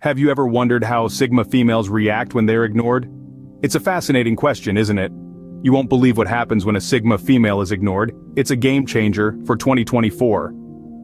Have you ever wondered how Sigma females react when they're ignored? It's a fascinating question, isn't it? You won't believe what happens when a Sigma female is ignored. It's a game changer for 2024.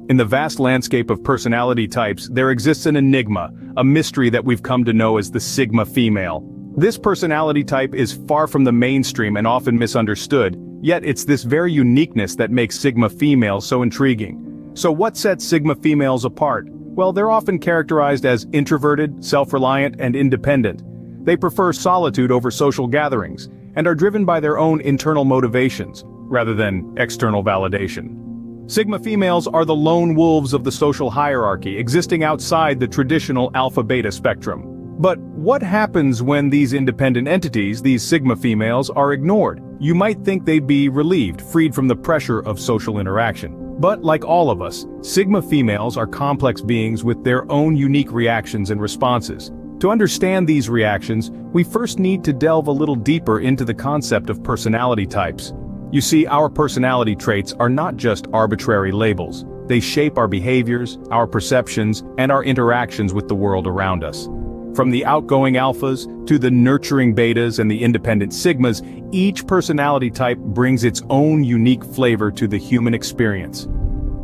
In the vast landscape of personality types, there exists an enigma, a mystery that we've come to know as the Sigma female. This personality type is far from the mainstream and often misunderstood, yet it's this very uniqueness that makes Sigma females so intriguing. So what sets Sigma females apart? Well, they're often characterized as introverted, self-reliant, and independent. They prefer solitude over social gatherings, and are driven by their own internal motivations, rather than external validation. Sigma females are the lone wolves of the social hierarchy, existing outside the traditional alpha-beta spectrum. But what happens when these independent entities, these Sigma females, are ignored? You might think they'd be relieved, freed from the pressure of social interaction. But like all of us, Sigma females are complex beings with their own unique reactions and responses. To understand these reactions, we first need to delve a little deeper into the concept of personality types. You see, our personality traits are not just arbitrary labels. They shape our behaviors, our perceptions, and our interactions with the world around us. From the outgoing alphas to the nurturing betas and the independent sigmas, each personality type brings its own unique flavor to the human experience.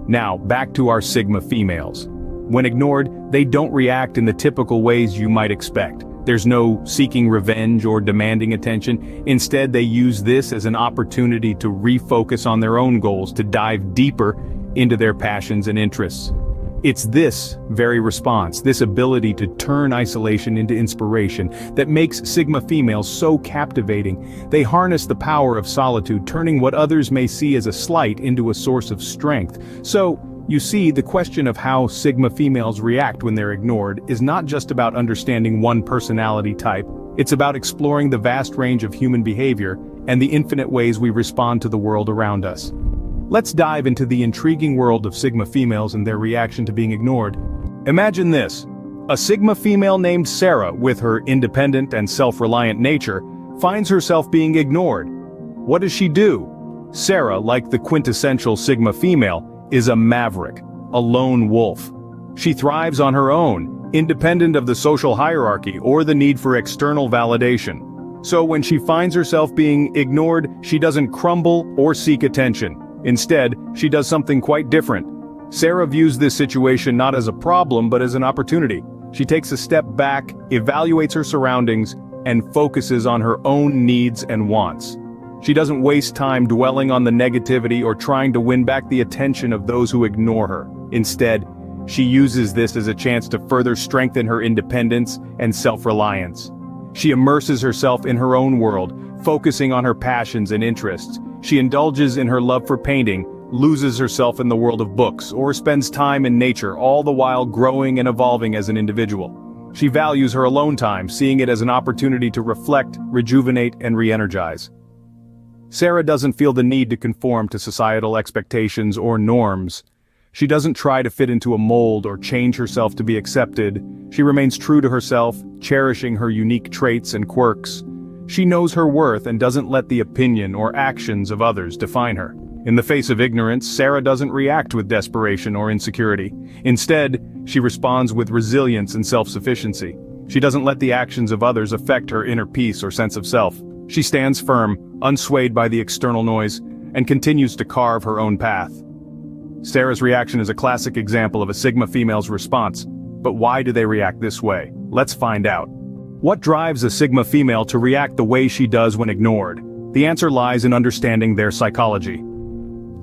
Now, back to our Sigma females. When ignored, they don't react in the typical ways you might expect. There's no seeking revenge or demanding attention. Instead, they use this as an opportunity to refocus on their own goals, to dive deeper into their passions and interests. It's this very response, this ability to turn isolation into inspiration, that makes Sigma females so captivating. They harness the power of solitude, turning what others may see as a slight into a source of strength. So, you see, the question of how Sigma females react when they're ignored is not just about understanding one personality type. It's about exploring the vast range of human behavior and the infinite ways we respond to the world around us. Let's dive into the intriguing world of Sigma females and their reaction to being ignored. Imagine this. A Sigma female named Sarah, with her independent and self-reliant nature, finds herself being ignored. What does she do? Sarah, like the quintessential Sigma female, is a maverick, a lone wolf. She thrives on her own, independent of the social hierarchy or the need for external validation. So when she finds herself being ignored, she doesn't crumble or seek attention. Instead, she does something quite different. Sarah views this situation not as a problem but as an opportunity. She takes a step back, evaluates her surroundings, and focuses on her own needs and wants. She doesn't waste time dwelling on the negativity or trying to win back the attention of those who ignore her. Instead, she uses this as a chance to further strengthen her independence and self-reliance. She immerses herself in her own world, focusing on her passions and interests. She indulges in her love for painting, loses herself in the world of books, or spends time in nature, all the while growing and evolving as an individual. She values her alone time, seeing it as an opportunity to reflect, rejuvenate, and re-energize. Sarah doesn't feel the need to conform to societal expectations or norms. She doesn't try to fit into a mold or change herself to be accepted. She remains true to herself, cherishing her unique traits and quirks. She knows her worth and doesn't let the opinion or actions of others define her. In the face of ignorance, Sarah doesn't react with desperation or insecurity. Instead, she responds with resilience and self-sufficiency. She doesn't let the actions of others affect her inner peace or sense of self. She stands firm, unswayed by the external noise, and continues to carve her own path. Sarah's reaction is a classic example of a Sigma female's response. But why do they react this way? Let's find out. What drives a Sigma female to react the way she does when ignored? The answer lies in understanding their psychology.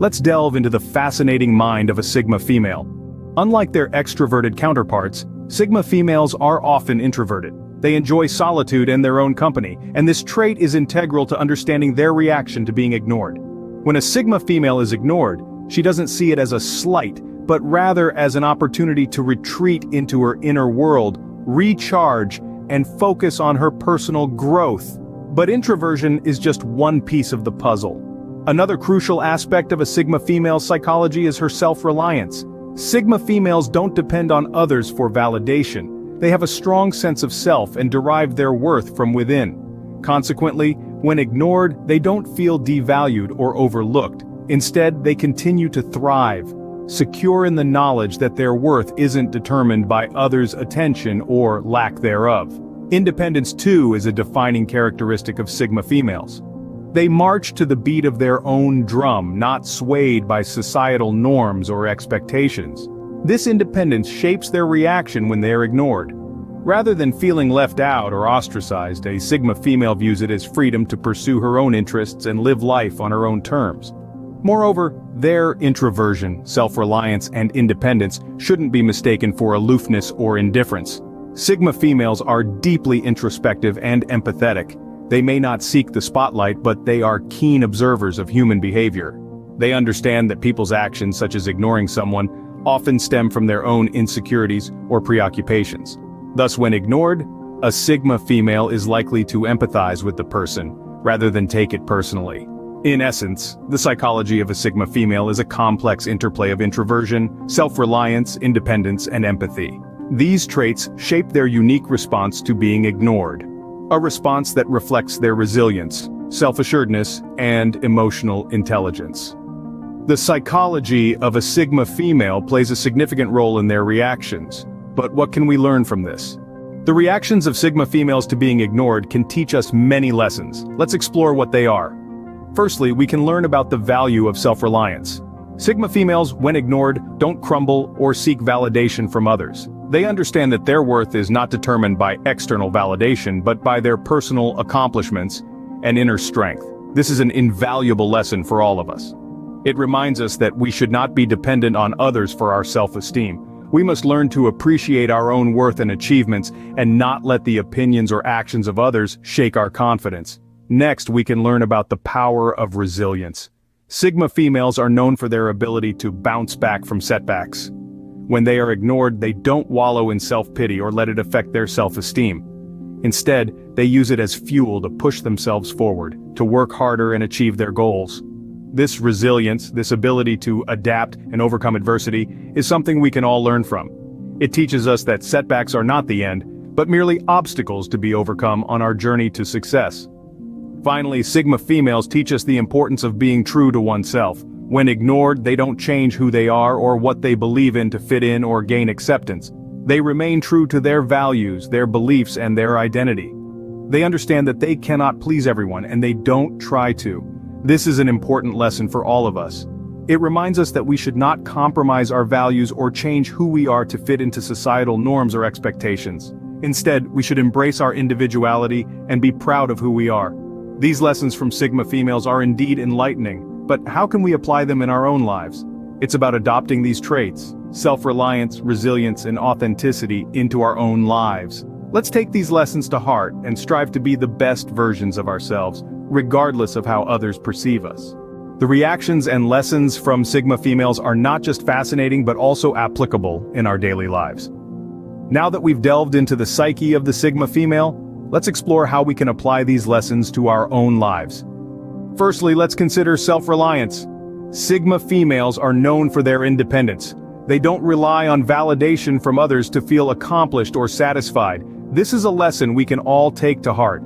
Let's delve into the fascinating mind of a Sigma female. Unlike their extroverted counterparts, Sigma females are often introverted. They enjoy solitude and their own company, and this trait is integral to understanding their reaction to being ignored. When a Sigma female is ignored, she doesn't see it as a slight, but rather as an opportunity to retreat into her inner world, recharge, and focus on her personal growth. But introversion is just one piece of the puzzle. Another crucial aspect of a Sigma female's psychology is her self-reliance. Sigma females don't depend on others for validation. They have a strong sense of self and derive their worth from within. Consequently, when ignored, they don't feel devalued or overlooked. Instead, they continue to thrive. secure in the knowledge that their worth isn't determined by others' attention or lack thereof. Independence, too, is a defining characteristic of Sigma females. They march to the beat of their own drum, not swayed by societal norms or expectations. This independence shapes their reaction when they are ignored. Rather than feeling left out or ostracized, a Sigma female views it as freedom to pursue her own interests and live life on her own terms. Moreover, their introversion, self-reliance, and independence shouldn't be mistaken for aloofness or indifference. Sigma females are deeply introspective and empathetic. They may not seek the spotlight, but they are keen observers of human behavior. They understand that people's actions, such as ignoring someone, often stem from their own insecurities or preoccupations. Thus, when ignored, a Sigma female is likely to empathize with the person, rather than take it personally. In essence, the psychology of a Sigma female is a complex interplay of introversion, self-reliance, independence, and empathy. These traits shape their unique response to being ignored. A response that reflects their resilience, self-assuredness, and emotional intelligence. The psychology of a Sigma female plays a significant role in their reactions. But what can we learn from this? The reactions of Sigma females to being ignored can teach us many lessons. Let's explore what they are. Firstly, we can learn about the value of self-reliance. Sigma females, when ignored, don't crumble or seek validation from others. They understand that their worth is not determined by external validation, but by their personal accomplishments and inner strength. This is an invaluable lesson for all of us. It reminds us that we should not be dependent on others for our self-esteem. We must learn to appreciate our own worth and achievements and not let the opinions or actions of others shake our confidence. Next, we can learn about the power of resilience. Sigma females are known for their ability to bounce back from setbacks. When they are ignored, they don't wallow in self-pity or let it affect their self-esteem. Instead, they use it as fuel to push themselves forward, to work harder and achieve their goals. This resilience, this ability to adapt and overcome adversity, is something we can all learn from. It teaches us that setbacks are not the end, but merely obstacles to be overcome on our journey to success. Finally, Sigma females teach us the importance of being true to oneself. When ignored, they don't change who they are or what they believe in to fit in or gain acceptance. They remain true to their values, their beliefs, and their identity. They understand that they cannot please everyone, and they don't try to. This is an important lesson for all of us. It reminds us that we should not compromise our values or change who we are to fit into societal norms or expectations. Instead, we should embrace our individuality and be proud of who we are. These lessons from Sigma females are indeed enlightening. But how can we apply them in our own lives? It's about adopting these traits, self-reliance, resilience, and authenticity into our own lives. Let's take these lessons to heart and strive to be the best versions of ourselves, regardless of how others perceive us. The reactions and lessons from Sigma females are not just fascinating but also applicable in our daily lives. Now that we've delved into the psyche of the Sigma female, let's explore how we can apply these lessons to our own lives. Firstly, let's consider self-reliance. Sigma females are known for their independence. They don't rely on validation from others to feel accomplished or satisfied. This is a lesson we can all take to heart.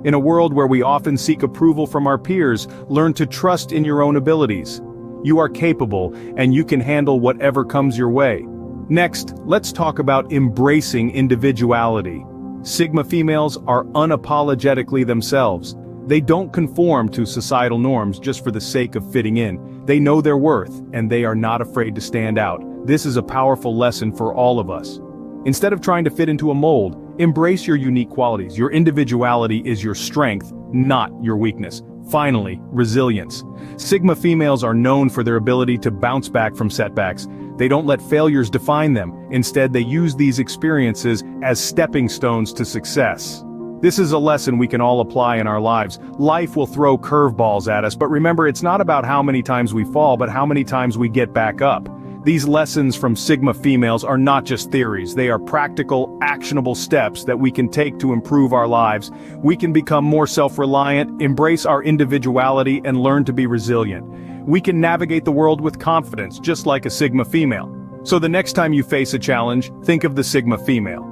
In a world where we often seek approval from our peers, learn to trust in your own abilities. You are capable, and you can handle whatever comes your way. Next, let's talk about embracing individuality. Sigma females are unapologetically themselves. They don't conform to societal norms just for the sake of fitting in. They know their worth, and they are not afraid to stand out. This is a powerful lesson for all of us. Instead of trying to fit into a mold, embrace your unique qualities. Your individuality is your strength, not your weakness. Finally, resilience. Sigma females are known for their ability to bounce back from setbacks. They don't let failures define them. Instead, they use these experiences as stepping stones to success. This is a lesson we can all apply in our lives. Life will throw curveballs at us, but remember, it's not about how many times we fall, but how many times we get back up. These lessons from Sigma females are not just theories. They are practical, actionable steps that we can take to improve our lives. We can become more self-reliant, embrace our individuality, and learn to be resilient. We can navigate the world with confidence, just like a Sigma female. So the next time you face a challenge, think of the Sigma female.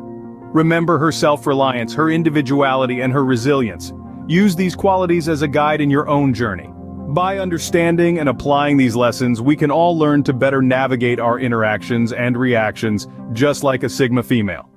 Remember her self-reliance, her individuality, and her resilience. Use these qualities as a guide in your own journey. By understanding and applying these lessons, we can all learn to better navigate our interactions and reactions, just like a Sigma female.